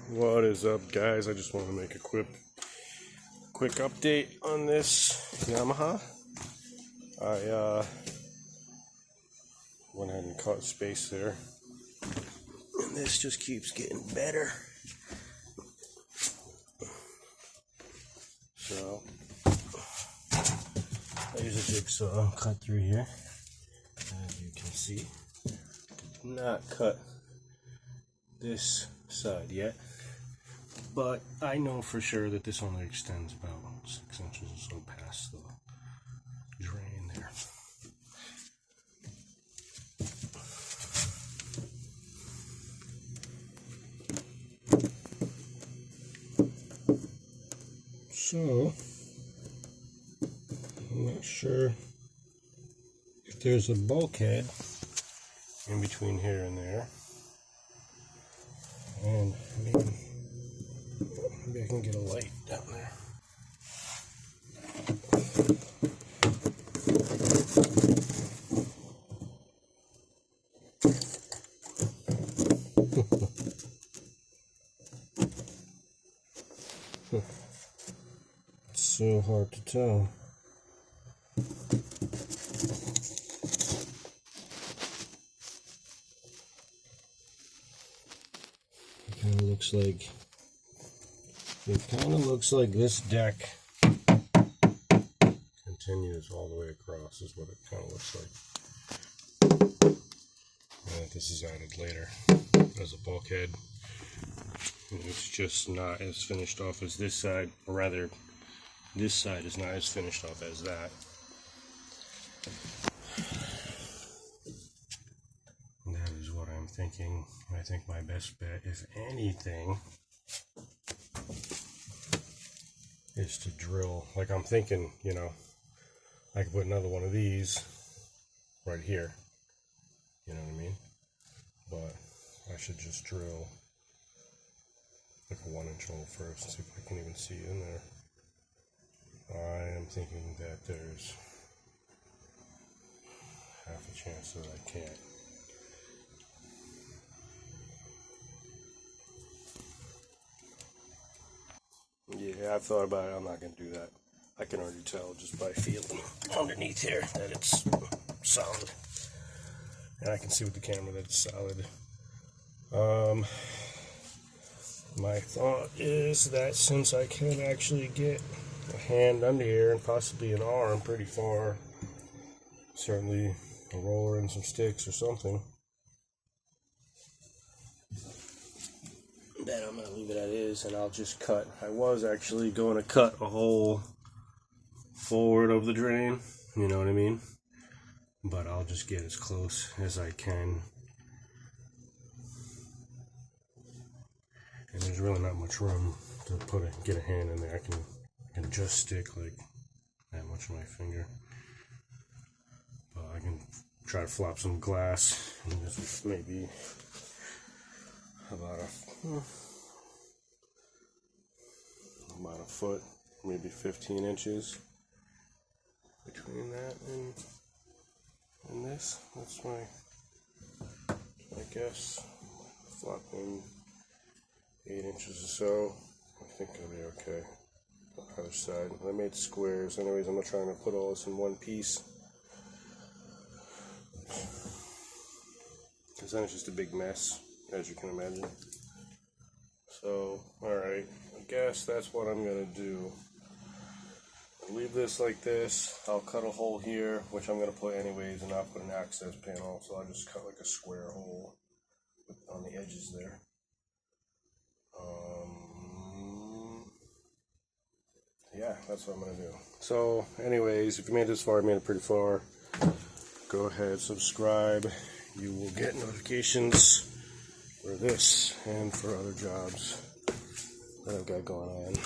What is up, guys? I just want to make a quick update on this Yamaha. I went ahead and cut space there, and this just keeps getting better. So I use a jigsaw and cut through here. As you can see, did not cut this side yet, but I know for sure that this only extends about 6 inches or so past the drain there. So I'm not sure if there's a bulkhead in between here and there. And maybe I can get a light down there. It's so hard to tell. It kind of looks like this deck continues all the way across, is what it kind of looks like. And this is added later as a bulkhead. And it's just not as finished off as this side, or rather, this side is not as finished off as that. That is what I'm thinking. I think my best bet, if anything, is to drill. Like, I'm thinking, you know, I could put another one of these right here. You know what I mean? But I should just drill like a 1-inch hole first, see if I can even see in there. I am thinking that there's half a chance that I can't. Yeah, I've thought about it. I'm not going to do that. I can already tell just by feeling underneath here that it's solid. And I can see with the camera that it's solid. My thought is that since I can actually get a hand under here and possibly an arm pretty far, certainly a roller and some sticks or something, that I'm going to leave it as is, and I'll just cut. I was actually going to cut a hole forward of the drain, you know what I mean? But I'll just get as close as I can. And there's really not much room to get a hand in there. I can just stick like that much of my finger. But I can try to flop some glass, and this is maybe about a foot, maybe 15 inches between that and this. That's my guess. Flopping 8 inches or so. I think it'll be okay. The other side. I made squares. Anyways, I'm not trying to put all this in one piece, because then it's just a big mess, as you can imagine. So, alright, I guess that's what I'm going to do. I'll leave this like this. I'll cut a hole here, which I'm going to put anyways, and I'll put an access panel, so I'll just cut like a square hole on the edges there. Yeah, that's what I'm going to do. So, anyways, if you made it this far, I made it pretty far, go ahead, subscribe. You will get notifications for this and for other jobs that I've got going on.